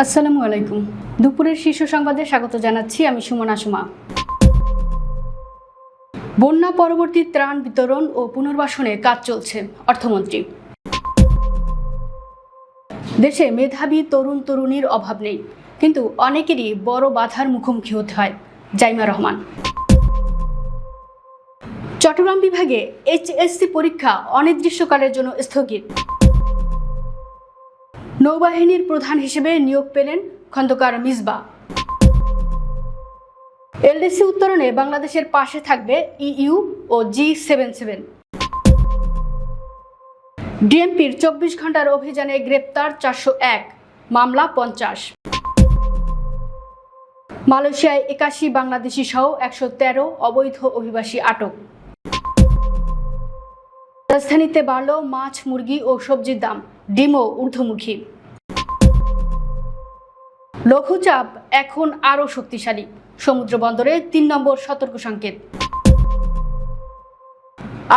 আসসালামু আলাইকুম। দুপুরের শীর্ষ সংবাদে স্বাগত জানাচ্ছি আমি সুমনা সুমা। বন্যা পরবর্তী ত্রাণ বিতরণ ও পুনর্বাসনে কাজ চলছে, অর্থমন্ত্রী। দেশে মেধাবী তরুণ তরুণীর অভাব নেই, কিন্তু অনেকেরই বড় বাধার মুখোমুখি হতে হয়, জাইমা রহমান। চট্টগ্রাম বিভাগে এইচএসসি পরীক্ষা অনির্দিষ্টকালের জন্য স্থগিত। নৌবাহিনীর প্রধান হিসেবে নিয়োগ পেলেন খন্দকার মিসবা। এলডিসি উত্তরণে বাংলাদেশের পাশে থাকবে ইইউ ও G77। ডিএমপির 24 ঘন্টার অভিযানে গ্রেপ্তার 401, মামলা 50। মালয়েশিয়ায় 81 বাংলাদেশি সহ 113 অবৈধ অভিবাসী আটক। রাজধানীতে বাড়ল মাছ, মুরগি ও সবজির দাম, ডিমও ঊর্ধ্বমুখী। লঘুচাপ এখন আরও শক্তিশালী, সমুদ্র বন্দরে 3 নম্বর সতর্ক সংকেত।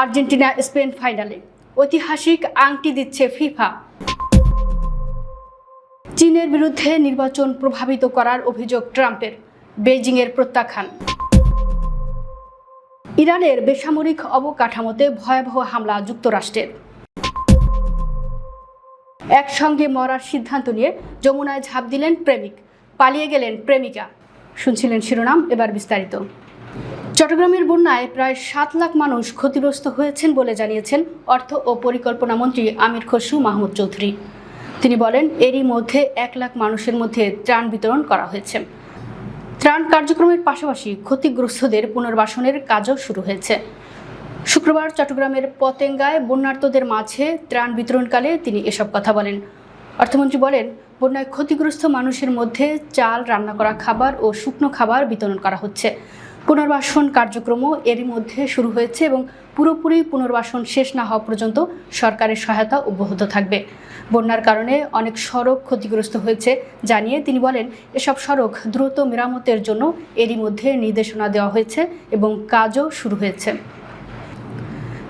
আর্জেন্টিনা স্পেন ফাইনালে, ঐতিহাসিক আংটি দিচ্ছে ফিফা। চীনের বিরুদ্ধে নির্বাচন প্রভাবিত করার অভিযোগ ট্রাম্পের, বেইজিংয়ের প্রত্যাখ্যান। ইরানের বেসামরিক অবকাঠামোতে ভয়াবহ হামলা যুক্তরাষ্ট্রের। একসঙ্গে মরার সিদ্ধান্ত নিয়ে যমুনায় ঝাঁপ দিলেন প্রেমিক, পালিয়ে গেলেন প্রেমিকা। শুনছিলেন শিরোনাম, এবার বিস্তারিত। চট্টগ্রামের বন্যায় প্রায় 7 লাখ মানুষ ক্ষতিগ্রস্ত হয়েছেন বলে জানিয়েছেন অর্থ ও পরিকল্পনা মন্ত্রী আমির খসরু মাহমুদ চৌধুরী। তিনি বলেন, এরই মধ্যে 1 লাখ মানুষের মধ্যে ত্রাণ বিতরণ করা হয়েছে। ত্রাণ কার্যক্রমের পাশাপাশি ক্ষতিগ্রস্তদের পুনর্বাসনের কাজও শুরু হয়েছে। শুক্রবার চট্টগ্রামের পতেঙ্গায় বন্যার্তদের মাঝে ত্রাণ বিতরণকালে তিনি এসব কথা বলেন। অর্থমন্ত্রী বলেন, বন্যায় ক্ষতিগ্রস্ত মানুষের মধ্যে চাল, রান্না করা খাবার ও শুকনো খাবার বিতরণ করা হচ্ছে। পুনর্বাসন কার্যক্রমও এরই মধ্যে শুরু হয়েছে এবং পুরোপুরি পুনর্বাসন শেষ না হওয়া পর্যন্ত সরকারের সহায়তা অব্যাহত থাকবে। বন্যার কারণে অনেক সড়ক ক্ষতিগ্রস্ত হয়েছে জানিয়ে তিনি বলেন, এসব সড়ক দ্রুত মেরামতের জন্য এরই মধ্যে নির্দেশনা দেওয়া হয়েছে এবং কাজও শুরু হয়েছে।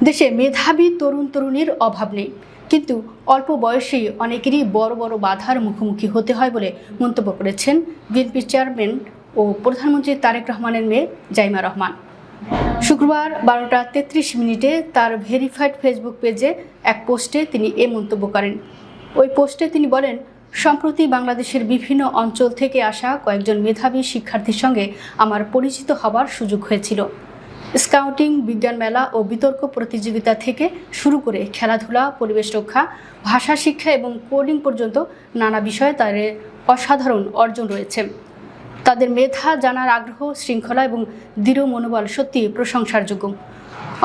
দেশে মেধাবী তরুণ তরুণীর অভাব নেই, কিন্তু অল্প বয়সেই অনেকেরই বড় বড় বাধার মুখোমুখি হতে হয় বলে মন্তব্য করেছেন বিএনপির চেয়ারম্যান ও প্রধানমন্ত্রী তারেক রহমানের মেয়ে জাইমা রহমান। শুক্রবার 12টা 33 মিনিটে তার ভেরিফাইড ফেসবুক পেজে এক পোস্টে তিনি এ মন্তব্য করেন। ওই পোস্টে তিনি বলেন, সম্প্রতি বাংলাদেশের বিভিন্ন অঞ্চল থেকে আসা কয়েকজন মেধাবী শিক্ষার্থীর সঙ্গে আমার পরিচিত হবার সুযোগ হয়েছিল। স্কাউটিং, বিজ্ঞান মেলা ও বিতর্ক প্রতিযোগিতা থেকে শুরু করে খেলাধুলা, পরিবেশ রক্ষা, ভাষা শিক্ষা এবং কোডিং পর্যন্ত নানা বিষয়ে তাদের অসাধারণ অর্জন রয়েছে। তাদের মেধা জানার আগ্রহ, শৃঙ্খলা এবং দৃঢ় মনোবল সত্যি প্রশংসার যোগ্য।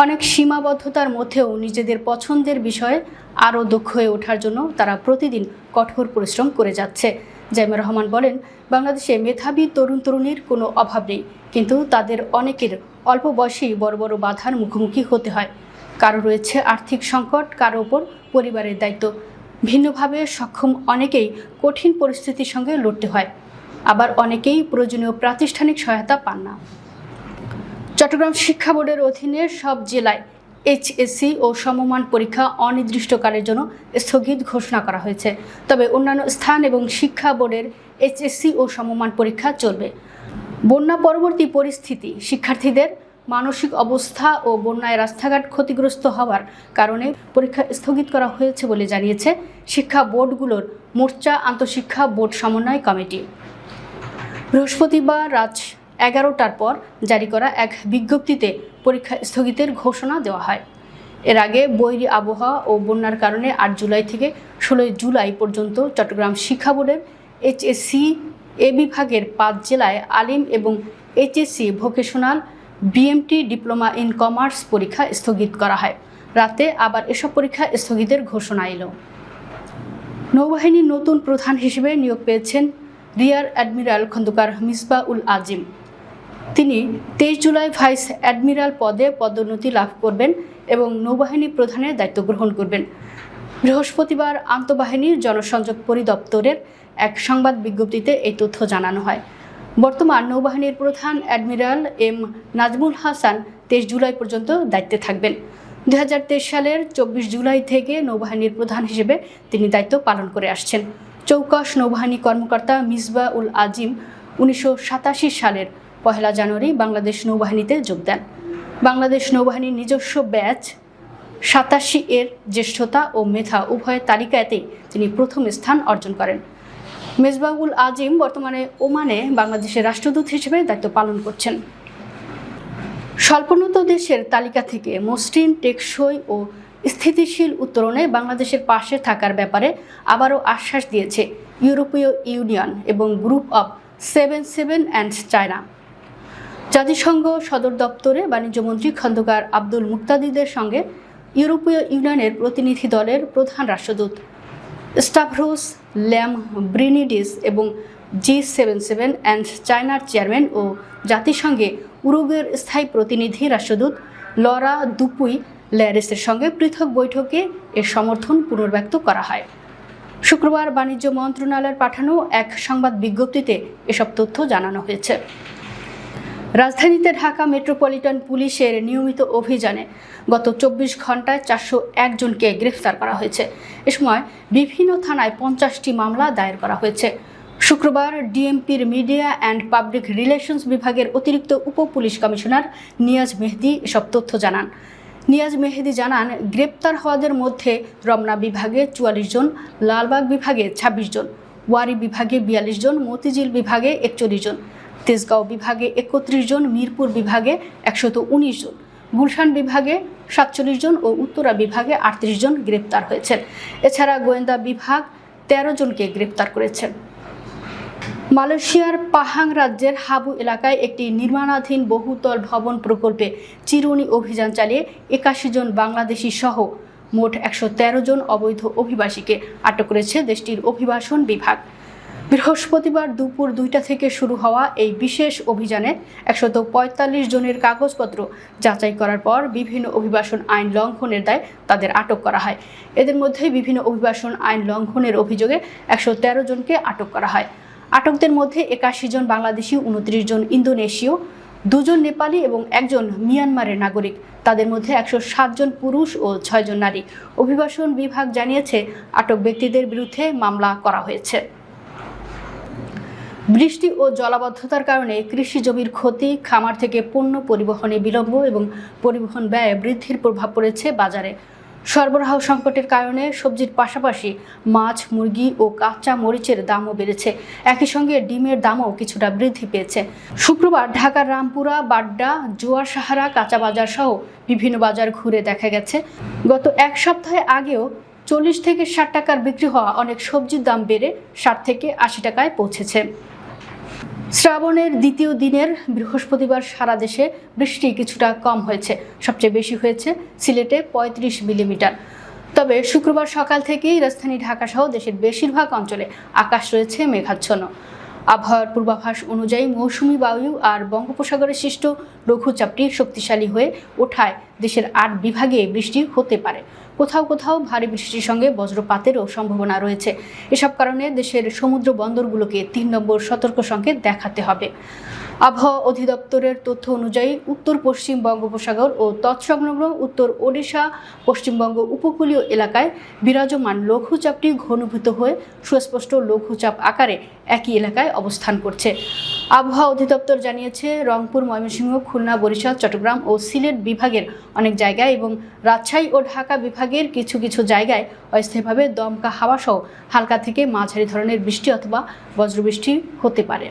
অনেক সীমাবদ্ধতার মধ্যেও নিজেদের পছন্দের বিষয়ে আরও দক্ষ হয়ে ওঠার জন্য তারা প্রতিদিন কঠোর পরিশ্রম করে যাচ্ছে। জাইমা রহমান বলেন, বাংলাদেশে মেধাবী তরুণ তরুণীর কোনো অভাব নেই, কিন্তু তাদের অনেকের অল্প বয়সেই বড় বড় বাধার মুখোমুখি হতে হয়। কারো রয়েছে আর্থিক সংকট, কারো ওপর পরিবারের দায়িত্ব। ভিন্নভাবে সক্ষম অনেকেই কঠিন পরিস্থিতির সঙ্গে লড়তে হয়, আবার অনেকেই প্রয়োজনীয় প্রাতিষ্ঠানিক সহায়তা পান না। চট্টগ্রাম শিক্ষা বোর্ডের অধীনে সব জেলায় এইচএসসি ও সমমান পরীক্ষা অনির্দিষ্টকালের জন্য স্থগিত ঘোষণা করা হয়েছে। তবে অন্যান্য স্থান এবং শিক্ষা বোর্ডের এইচএসসি ও সমমান পরীক্ষা চলবে। বন্যা পরবর্তী পরিস্থিতি, শিক্ষার্থীদের মানসিক অবস্থা ও বন্যায় রাস্তাঘাট ক্ষতিগ্রস্ত হওয়ার কারণে পরীক্ষা স্থগিত করা হয়েছে বলে জানিয়েছে শিক্ষা বোর্ডগুলোর মোর্চা আন্তঃশিক্ষা বোর্ড সমন্বয় কমিটি। বৃহস্পতিবার রাত 11টার পর জারি করা এক বিজ্ঞপ্তিতে পরীক্ষা স্থগিতের ঘোষণা দেওয়া হয়। এর আগে বৈরী আবহাওয়া ও বন্যার কারণে 8 জুলাই থেকে 16 জুলাই পর্যন্ত চট্টগ্রাম শিক্ষা বোর্ডের এইচএসসি এ বিভাগের 5 জেলায় আলিম এবং HSC vocational BMT diploma in commerce পরীক্ষা স্থগিত করা হয়। রাতে আবার এসব পরীক্ষা স্থগিতের ঘোষণা এলো। নৌবাহিনীর নতুন প্রধান হিসেবে নিয়োগ পেয়েছেন রিয়ার অ্যাডমিরাল খন্দকার মিসবা উল আজিম। তিনি 23 জুলাই ভাইস অ্যাডমিরাল পদে পদোন্নতি লাভ করবেন এবং নৌবাহিনী প্রধানের দায়িত্ব গ্রহণ করবেন। বৃহস্পতিবার আন্তঃবাহিনীর জনসংযোগ পরিদপ্তরের এক সংবাদ বিজ্ঞপ্তিতে এই তথ্য জানানো হয়। বর্তমান নৌবাহিনীর প্রধান অ্যাডমিরাল এম নাজমুল হাসান 23 জুলাই পর্যন্ত দায়িত্বে থাকবেন। 2023 সালের 24 জুলাই থেকে নৌবাহিনীর প্রধান হিসেবে তিনি দায়িত্ব পালন করে আসছেন। চৌকস নৌবাহিনী কর্মকর্তা মিসবাহ উল আজিম 1987 সালের 1 জানুয়ারি বাংলাদেশ নৌবাহিনীতে যোগ দেন। বাংলাদেশ নৌবাহিনীর নিজস্ব ব্যাচ 87 এর জ্যেষ্ঠতা ও মেধা উভয় তালিকাতেই তিনি প্রথম স্থান অর্জন করেন। মিসবাহ উল আজিম বর্তমানে ওমানে বাংলাদেশের রাষ্ট্রদূত হিসেবে দায়িত্ব পালন করছেন। স্বল্পোন্নত দেশের তালিকা থেকে মসৃণ, টেকসই ও স্থিতিশীল উত্তরণে বাংলাদেশের পাশে থাকার ব্যাপারে আবারও আশ্বাস দিয়েছে ইউরোপীয় ইউনিয়ন এবং গ্রুপ অব 77 অ্যান্ড চায়না। জাতিসংঘ সদর দপ্তরে বাণিজ্যমন্ত্রী খন্দকার আব্দুল মুক্তাদিদের সঙ্গে ইউরোপীয় ইউনিয়নের প্রতিনিধি দলের প্রধান রাষ্ট্রদূত স্টাভ্রোস ল্যামব্রিনিডিস এবং G77 অ্যান্ড চায়নার চেয়ারম্যান ও জাতিসংঘে উরুগুয়ের স্থায়ী প্রতিনিধি রাষ্ট্রদূত লরা দুপুই ল্যারেসের সঙ্গে পৃথক বৈঠকে এর সমর্থন পুনর্ব্যক্ত করা হয়। শুক্রবার বাণিজ্য মন্ত্রণালয়ের পাঠানো এক সংবাদ বিজ্ঞপ্তিতে এসব তথ্য জানানো হয়েছে। রাজধানীতে ঢাকা মেট্রোপলিটন পুলিশের নিয়মিত অভিযানে গত 24 ঘন্টায় 401 জনকে গ্রেফতার করা হয়েছে। এ সময় বিভিন্ন থানায় 50টি মামলা দায়ের করা হয়েছে। শুক্রবার ডিএমপির মিডিয়া অ্যান্ড পাবলিক রিলেশনস বিভাগের অতিরিক্ত উপ পুলিশ কমিশনার নিয়াজ মেহেদি এসব তথ্য জানান। নিয়াজ মেহেদি জানান, গ্রেপ্তার হওয়াদের মধ্যে রমনা বিভাগে 44 জন, লালবাগ বিভাগে 26 জন, ওয়ারী বিভাগে 42 জন, মতিঝিল বিভাগে 41 জন, তেজগাঁও বিভাগে 31 জন, মিরপুর বিভাগে 119 জন, গুলশান বিভাগে 47 জন ও উত্তরা বিভাগে 38 জন গ্রেপ্তার হয়েছেন। এছাড়া গোয়েন্দা বিভাগ 13 জনকে গ্রেপ্তার করেছে। মালয়েশিয়ার পাহাং রাজ্যের হাবু এলাকায় একটি নির্মাণাধীন বহুতল ভবন প্রকল্পে চিরুনি অভিযান চালিয়ে 81 জন বাংলাদেশি সহ মোট 113 জন অবৈধ অভিবাসীকে আটক করেছে দেশটির অভিবাসন বিভাগ। বৃহস্পতিবার দুপুর 2টা থেকে শুরু হওয়া এই বিশেষ অভিযানে 145 জনের কাগজপত্র যাচাই করার পর বিভিন্ন অভিবাসন আইন লঙ্ঘনের দায়ে তাদের আটক করা হয়। এদের মধ্যে বিভিন্ন অভিবাসন আইন লঙ্ঘনের অভিযোগে 113 জনকে আটক করা হয়। আটকদের মধ্যে 81 জন বাংলাদেশি, 29 জন ইন্দোনেশীয়, 2 জন নেপালি এবং 1 জন মিয়ানমারের নাগরিক। তাদের মধ্যে 107 জন পুরুষ ও 6 জন নারী। অভিবাসন বিভাগ জানিয়েছে আটক ব্যক্তিদের বিরুদ্ধে মামলা করা হয়েছে। বৃষ্টি ও জলাবদ্ধতার কারণে কৃষি জমির ক্ষতি, খামার থেকে পণ্য পরিবহনে বিলম্ব এবং পরিবহন ব্যয় বৃদ্ধির প্রভাব পড়েছে বাজারে। সরবরাহ সংকটের কারণে সবজির পাশাপাশি মাছ, মুরগি ও কাঁচা মরিচের দামও বেড়েছে। একই সঙ্গে ডিমের দামও কিছুটা বৃদ্ধি পেয়েছে। শুক্রবার ঢাকার রামপুরা, বাড্ডা, জোয়ার সাহারা, কাঁচা বাজার সহ বিভিন্ন বাজার ঘুরে দেখা গেছে গত এক সপ্তাহে আগেও 40 থেকে 60 টাকার বিক্রি হওয়া অনেক সবজির দাম বেড়ে 60 থেকে 80 টাকায় পৌঁছেছে। শ্রাবণের দ্বিতীয় দিনের বৃহস্পতিবার সারা দেশে বৃষ্টি কিছুটা কম হয়েছে। সবচেয়ে বেশি হয়েছে সিলেটে 35 মিলিমিটার। তবে শুক্রবার সকাল থেকেই রাজধানী ঢাকা সহ দেশের বেশিরভাগ অঞ্চলে আকাশ রয়েছে মেঘাচ্ছন্ন। আবহাওয়ার পূর্বাভাস অনুযায়ী মৌসুমি বায়ু আর বঙ্গোপসাগরে সৃষ্ট লঘুচাপটি শক্তিশালী হয়ে ওঠায় দেশের 8 বিভাগে বৃষ্টি হতে পারে। কোথাও কোথাও ভারী বৃষ্টির সঙ্গে বজ্রপাতেরও সম্ভাবনা রয়েছে। এসব কারণে দেশের সমুদ্র বন্দরগুলোকে 3 নম্বর সতর্ক সংকেত দেখাতে হবে। আবহাওয়া অধিদপ্তরের তথ্য অনুযায়ী উত্তর পশ্চিম বঙ্গোপসাগর ও তৎসংলগ্ন উত্তর ওড়িশা, পশ্চিমবঙ্গ উপকূলীয় এলাকায় বিরাজমান লঘুচাপটি ঘনীভূত হয়ে সুস্পষ্ট লঘুচাপ আকারে একই এলাকায় অবস্থান করছে। আবহাওয়া অধিদপ্তর জানিয়েছে, রংপুর, ময়মনসিংহ, খুলনা, বরিশাল, চট্টগ্রাম ও সিলেট বিভাগের অনেক জায়গায় এবং রাজশাহী ও ঢাকা বিভাগের কিছু কিছু জায়গায় অস্থায়ীভাবে দমকা হাওয়া সহ হালকা থেকে মাঝারি ধরনের বৃষ্টি অথবা বজ্রবৃষ্টি হতে পারে।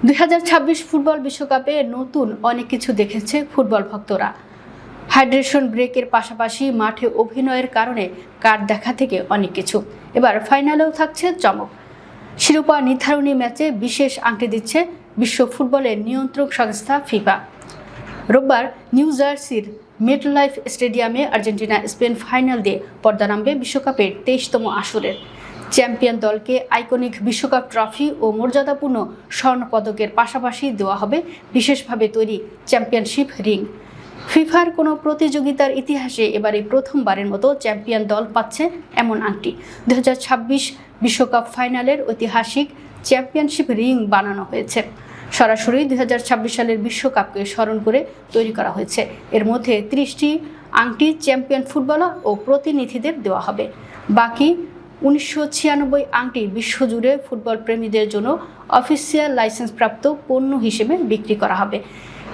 2026 ফুটবল বিশ্বকাপে নতুন অনেক কিছু দেখেছে ফুটবল ভক্তরা। হাইড্রেশন ব্রেকের পাশাপাশি মাঠে অভিনয়ের কারণে কার্ড দেখা থেকে অনেক কিছু। এবার ফাইনালেও থাকছে চমক। শিরোপা নির্ধারণী ম্যাচে বিশেষ আংটি দিচ্ছে বিশ্ব ফুটবলের নিয়ন্ত্রক সংস্থা ফিফা। রোববার নিউ জার্সির মেটলাইফ স্টেডিয়ামে আর্জেন্টিনা স্পেন ফাইনাল দিয়ে পর্দা নামবে বিশ্বকাপের 23তম আসরের। চ্যাম্পিয়ন দলকে আইকনিক বিশ্বকাপ ট্রফি ও মর্যাদাপূর্ণ স্বর্ণপদকের পাশাপাশি দেওয়া হবে বিশেষভাবে তৈরি চ্যাম্পিয়নশিপ রিং। ফিফার কোনো প্রতিযোগিতার ইতিহাসে এবারে প্রথমবারের মতো চ্যাম্পিয়ন দল পাচ্ছে এমন আংটি। 2026 বিশ্বকাপ ফাইনালের ঐতিহাসিক চ্যাম্পিয়নশিপ রিং বানানো হয়েছে। সরাসরি 2026 সালের বিশ্বকাপকে স্মরণ করে তৈরি করা হয়েছে। এর মধ্যে 30টি আংটি চ্যাম্পিয়ন ফুটবলার ও প্রতিনিধিদের দেওয়া হবে। বাকি 1996 আংটি বিশ্বজুড়ে ফুটবল প্রেমীদের জন্য অফিসিয়াল লাইসেন্সপ্রাপ্ত পণ্য হিসেবে বিক্রি করা হবে।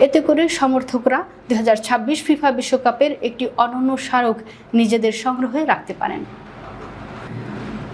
এতে করে সমর্থকরা 2026 ফিফা বিশ্বকাপের একটি অনন্য স্মারক নিজেদের সংগ্রহে রাখতে পারেন।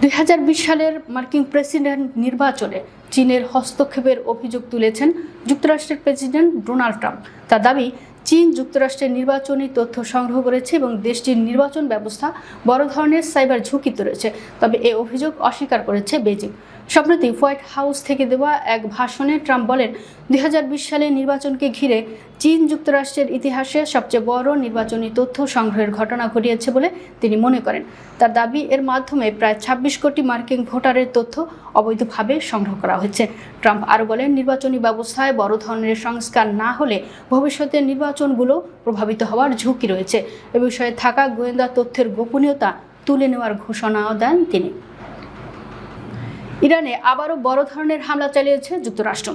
2020 সালের মার্কিন প্রেসিডেন্ট নির্বাচনে চীনের হস্তক্ষেপের অভিযোগ তুলেছেন যুক্তরাষ্ট্রের প্রেসিডেন্ট ডোনাল্ড ট্রাম্প। তার দাবি, চীন যুক্তরাষ্ট্রের নির্বাচনী তথ্য সংগ্রহ করেছে এবং দেশটির নির্বাচন ব্যবস্থা বড় ধরনের সাইবার ঝুঁকিতে রয়েছে। তবে এই অভিযোগ অস্বীকার করেছে বেজিং। সম্প্রতি হোয়াইট হাউস থেকে দেওয়া এক ভাষণে ট্রাম্প বলেন, 2020 সালের নির্বাচনকে ঘিরে চীন যুক্তরাষ্ট্রের ইতিহাসে সবচেয়ে বড় নির্বাচনী তথ্য সংগ্রহের ঘটনা ঘটিয়েছে বলে তিনি মনে করেন। তার দাবি, এর মাধ্যমে প্রায় 26 কোটি মার্কিন ভোটারের তথ্য অবৈধভাবে সংগ্রহ করা হয়েছে। ট্রাম্প আরও বলেন, নির্বাচনী ব্যবস্থায় বড় ধরনের সংস্কার না হলে ভবিষ্যতে নির্বাচনগুলো প্রভাবিত হওয়ার ঝুঁকি রয়েছে। এ বিষয়ে থাকা গোয়েন্দা তথ্যের গোপনীয়তা তুলে নেওয়ার ঘোষণাও দেন তিনি। ইরানে আবারও বড় ধরনের হামলা চালিয়েছে যুক্তরাষ্ট্র।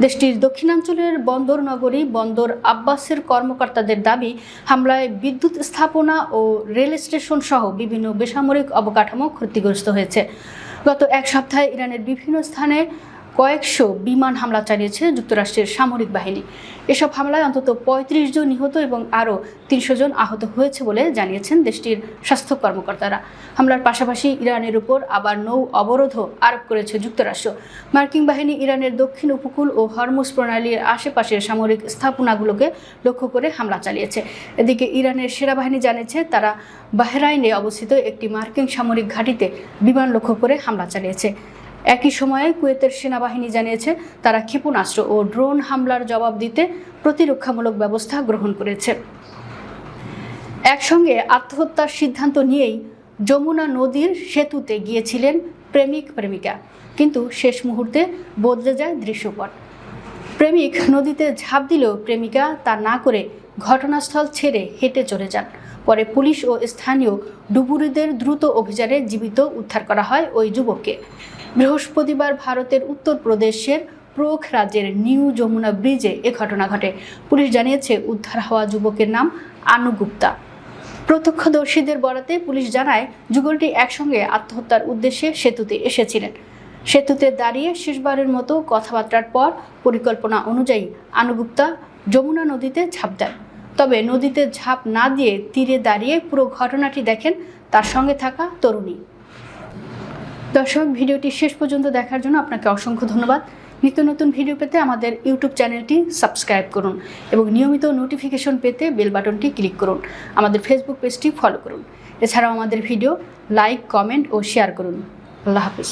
দেশটির দক্ষিণাঞ্চলের বন্দর নগরী বন্দর আব্বাসের কর্মকর্তাদের দাবি, হামলায় বিদ্যুৎ স্থাপনা ও রেল স্টেশন সহ বিভিন্ন বেসামরিক অবকাঠামো ক্ষতিগ্রস্ত হয়েছে। গত এক সপ্তাহে ইরানের বিভিন্ন স্থানে কয়েকশো বিমান হামলা চালিয়েছে যুক্তরাষ্ট্রের সামরিক বাহিনী। এসব হামলায় অন্তত 35 জন নিহত এবং আরও 300 জন আহত হয়েছে বলে জানিয়েছেন দেশটির স্বাস্থ্য কর্মকর্তারা। হামলার পাশাপাশি ইরানের উপর আবার নৌ অবরোধও আরোপ করেছে যুক্তরাষ্ট্র। মার্কিন বাহিনী ইরানের দক্ষিণ উপকূল ও হরমুজ প্রণালীর আশেপাশের সামরিক স্থাপনাগুলোকে লক্ষ্য করে হামলা চালিয়েছে। এদিকে ইরানের সেনাবাহিনী জানিয়েছে, তারা বাহরাইনে অবস্থিত একটি মার্কিন সামরিক ঘাঁটিতে বিমান লক্ষ্য করে হামলা চালিয়েছে। একই সময়ে কুয়েতের সেনাবাহিনী জানিয়েছে, তারা ক্ষেপণাস্ত্র ও ড্রোন হামলার জবাব দিতে প্রতিরক্ষামূলক ব্যবস্থা গ্রহণ করেছে। একসঙ্গে আত্মহত্যার সিদ্ধান্ত নিয়েই যমুনা নদীর সেতুতে গিয়েছিলেন প্রেমিক প্রেমিকা, কিন্তু শেষ মুহূর্তে বদলে যায় দৃশ্যপট। প্রেমিক নদীতে ঝাঁপ দিলেও প্রেমিকা তা না করে ঘটনাস্থল ছেড়ে হেঁটে চলে যান। পরে পুলিশ ও স্থানীয় ডুবুরিদের দ্রুত অভিযানে জীবিত উদ্ধার করা হয় ওই যুবককে। বৃহস্পতিবার ভারতের উত্তরপ্রদেশের প্রয়াগরাজের নিউ যমুনা ব্রিজে এ ঘটনা ঘটে। পুলিশ জানিয়েছে, উদ্ধার হওয়া যুবকের নাম আনু গুপ্তা। প্রত্যক্ষদর্শীদের বরাতে পুলিশ জানায়, যুগলটি একসঙ্গে আত্মহত্যার উদ্দেশ্যে সেতুতে এসেছিলেন। সেতুতে দাঁড়িয়ে শেষবারের মতো কথাবার্তার পর পরিকল্পনা অনুযায়ী আনু গুপ্তা যমুনা নদীতে ঝাঁপ দেন। তবে নদীতে ঝাঁপ না দিয়ে তীরে দাঁড়িয়ে পুরো ঘটনাটি দেখেন তার সঙ্গে থাকা তরুণী। দর্শক, ভিডিওটি শেষ পর্যন্ত দেখার জন্য আপনাকে অসংখ্য ধন্যবাদ। নিত্য নতুন ভিডিও পেতে আমাদের ইউটিউব চ্যানেলটি সাবস্ক্রাইব করুন এবং নিয়মিত নোটিফিকেশন পেতে বেল বাটনটি ক্লিক করুন। আমাদের ফেসবুক পেজটি ফলো করুন। এছাড়াও আমাদের ভিডিও লাইক, কমেন্ট ও শেয়ার করুন। আল্লাহ হাফিজ।